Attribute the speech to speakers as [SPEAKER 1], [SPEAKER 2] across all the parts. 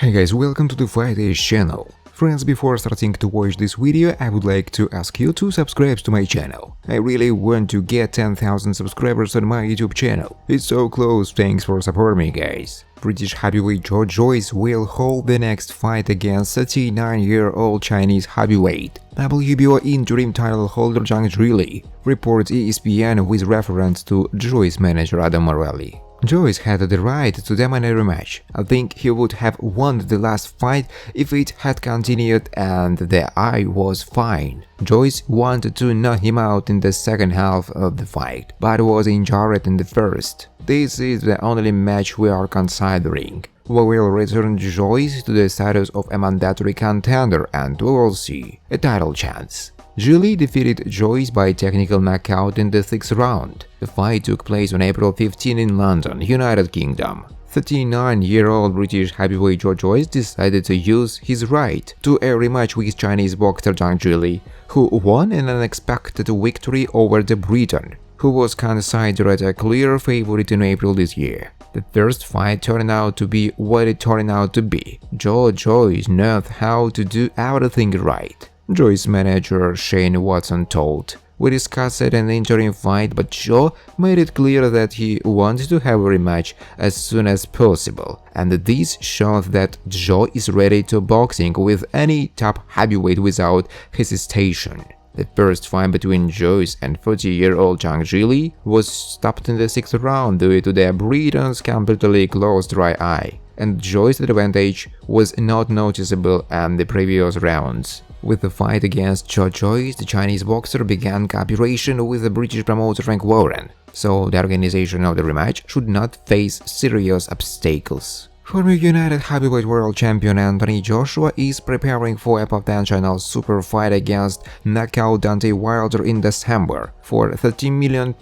[SPEAKER 1] Hey guys, welcome to the Fight Age channel. Friends, before starting to watch this video, I would like to ask you to subscribe to my channel. I really want to get 10,000 subscribers on my YouTube channel. It's so close, thanks for supporting me, guys. British heavyweight Joe Joyce will hold the next fight against 39-year-old Chinese heavyweight WBO interim title holder Zhang Zhilei, reports ESPN with reference to Joyce manager Adam Morelli. Joyce had the right to demand a rematch. I think he would have won the last fight if it had continued and the eye was fine. Joyce wanted to knock him out in the second half of the fight, but was injured in the first. This is the only match we are considering. We will return Joyce to the status of a mandatory contender and we will see a title chance. Zhilei defeated Joyce by technical knockout in the 6th round. The fight took place on April 15 in London, United Kingdom. 39-year-old British heavyweight Joe Joyce decided to use his right to a rematch with Chinese boxer Zhang Zhilei, who won an unexpected victory over the Briton, who was considered a clear favorite in April this year. The first fight turned out to be what it turned out to be. Joe Joyce knows how to do everything right. Joyce's manager Shane Watson told, "We discussed an interim fight, but Joe made it clear that he wanted to have a rematch as soon as possible, and this shows that Joe is ready to boxing with any top heavyweight without hesitation." The first fight between Joyce and 40-year-old Zhang Zhilei was stopped in the 6th round due to the Briton's completely closed right eye, and Joyce's advantage was not noticeable in the previous rounds. With the fight against Joe Joyce, the Chinese boxer began cooperation with the British promoter Frank Warren, so the organization of the rematch should not face serious obstacles. Former United Heavyweight World Champion Anthony Joshua is preparing for a potential super fight against knockout Deontay Wilder in December for £13 million,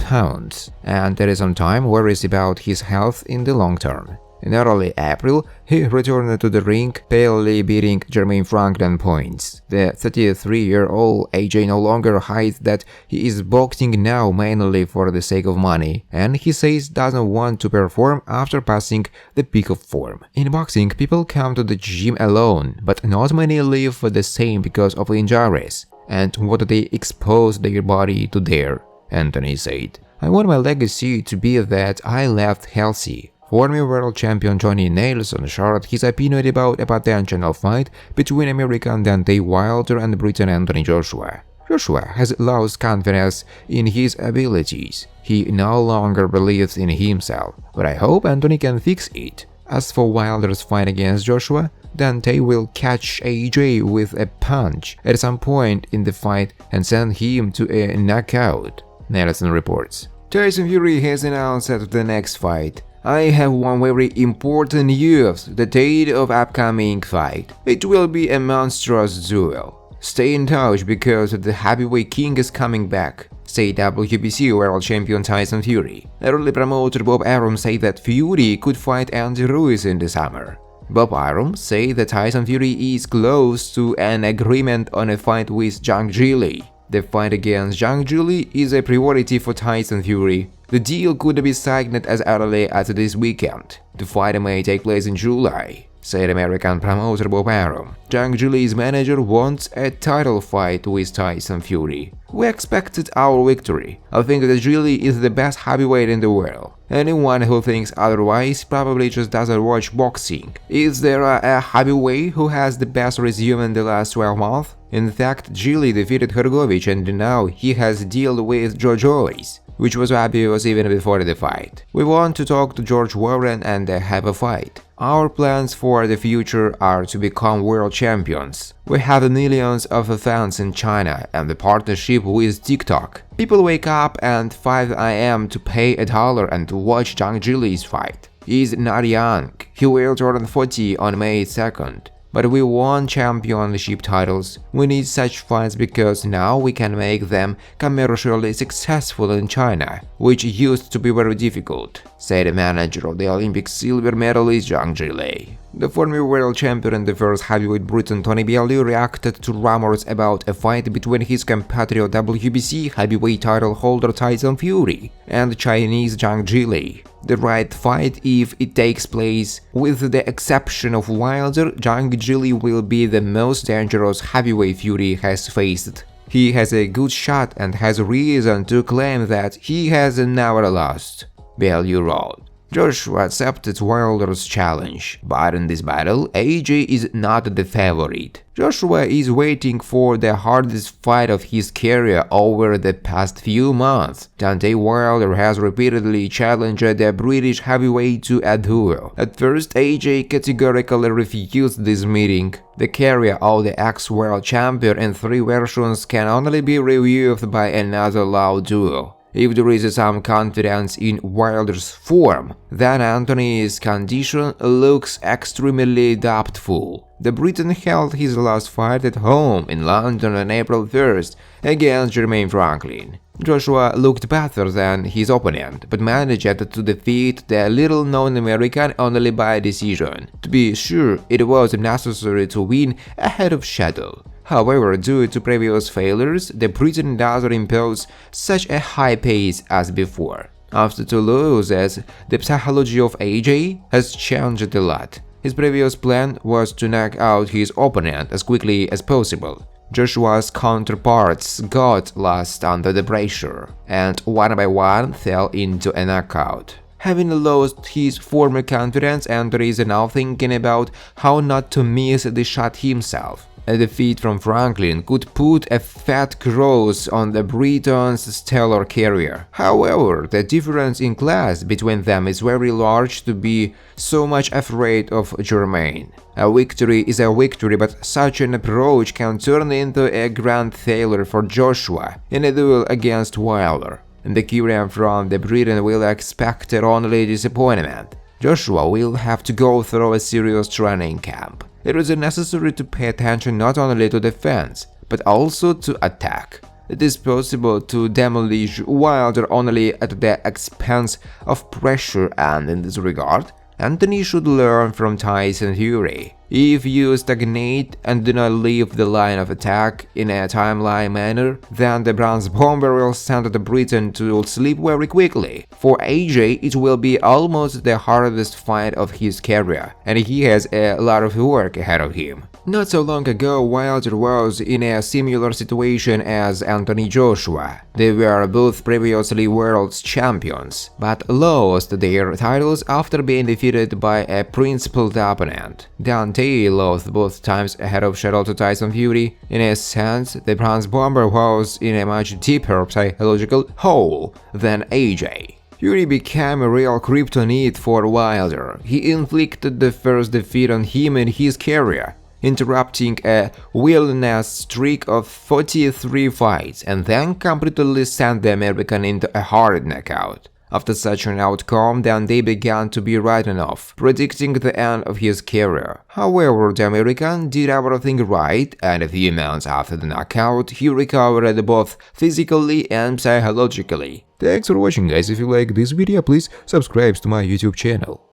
[SPEAKER 1] and there is some time worries about his health in the long term. In early April, he returned to the ring, barely beating Jermaine Franklin points. The 33-year-old AJ no longer hides that he is boxing now mainly for the sake of money, and he says doesn't want to perform after passing the peak of form. In boxing, people come to the gym alone, but not many live the same because of injuries. And what they expose their body to there, Anthony said. "I want my legacy to be that I left healthy." Former world champion Johnny Nelson shared his opinion about a potential fight between American Deontay Wilder and Briton Anthony Joshua. Joshua has lost confidence in his abilities. He no longer believes in himself, but I hope Anthony can fix it. As for Wilder's fight against Joshua, Deontay will catch AJ with a punch at some point in the fight and send him to a knockout, Nelson reports. Tyson Fury has announced that the next fight. "I have one very important news, the date of upcoming fight. It will be a monstrous duel. Stay in touch because the heavyweight king is coming back," said WBC world champion Tyson Fury. Early promoter Bob Arum said that Fury could fight Andy Ruiz in the summer. Bob Arum said that Tyson Fury is close to an agreement on a fight with Zhang Zhilei. The fight against Zhang Zhilei is a priority for Tyson Fury. The deal could be signed as early as this weekend. The fight may take place in July, said American promoter Bob Arum. Zhang Zhilei's manager wants a title fight with Tyson Fury. "We expected our victory. I think that Zhilei is the best heavyweight in the world. Anyone who thinks otherwise probably just doesn't watch boxing. Is there a heavyweight who has the best resume in the last 12 months? In fact, Zhilei defeated Hrgovic and now he has dealt with Joe Joyce, which was obvious even before the fight. We want to talk to George Warren and have a fight. Our plans for the future are to become world champions. We have millions of fans in China and the partnership with TikTok. People wake up at 5 AM to pay $1 and to watch Zhang Zhilei's fight. He's not young. He will turn 40 on May 2nd. But we won championship titles. We need such fights because now we can make them commercially successful in China, which used to be very difficult. said the manager of the Olympic silver medalist Zhang Zhilei. The former world champion and the first heavyweight Briton Tony Bellew reacted to rumors about a fight between his compatriot WBC heavyweight title holder Tyson Fury and Chinese Zhang Zhilei. The right fight, if it takes place. With the exception of Wilder, Zhang Zhilei will be the most dangerous heavyweight Fury has faced. He has a good shot and has reason to claim that he has never lost, Bellew wrote. Joshua accepted Wilder's challenge, but in this battle, AJ is not the favorite. Joshua is waiting for the hardest fight of his career over the past few months. Deontay Wilder has repeatedly challenged the British heavyweight to a duel. At first, AJ categorically refused this meeting. The career of the ex-world champion in 3 versions can only be reviewed by another loud duel. If there is some confidence in Wilder's form, then Anthony's condition looks extremely doubtful. The Briton held his last fight at home in London on April 1st against Jermaine Franklin. Joshua looked better than his opponent, but managed to defeat the little-known American only by decision. To be sure, it was necessary to win ahead of schedule. However, due to previous failures, the Briton doesn't impose such a high pace as before. After 2 losses, the psychology of AJ has changed a lot. His previous plan was to knock out his opponent as quickly as possible. Joshua's counterparts got lost under the pressure, and one by one fell into a knockout. Having lost his former confidence, Anthony is now thinking about how not to miss the shot himself. A defeat from Franklin could put a fat cross on the Briton's stellar career. However, the difference in class between them is very large to be so much afraid of Jermaine. A victory is a victory, but such an approach can turn into a grand failure for Joshua in a duel against Wilder. The Kyrian from the Briton will expect only disappointment. Joshua will have to go through a serious training camp. It is necessary to pay attention not only to defense, but also to attack. It is possible to demolish Wilder only at the expense of pressure, and in this regard, Anthony should learn from Tyson Fury. If you stagnate and do not leave the line of attack in a timely manner, then the bronze bomber will send the Briton to sleep very quickly. For AJ, it will be almost the hardest fight of his career, and he has a lot of work ahead of him. Not so long ago, Wilder was in a similar situation as Anthony Joshua. They were both previously world champions, but lost their titles after being defeated by a principled opponent. Deontay lost both times ahead of schedule to Tyson Fury. In a sense, the bronze bomber was in a much deeper psychological hole than AJ. Fury became a real kryptonite for Wilder. He inflicted the first defeat on him in his career, interrupting a wilderness streak of 43 fights, and then completely sent the American into a hard knockout. After such an outcome, then they began to be written off, predicting the end of his career. However, the American did everything right, and a few months after the knockout, he recovered both physically and psychologically. Thanks for watching, guys. If you like this video, please subscribe to my YouTube channel.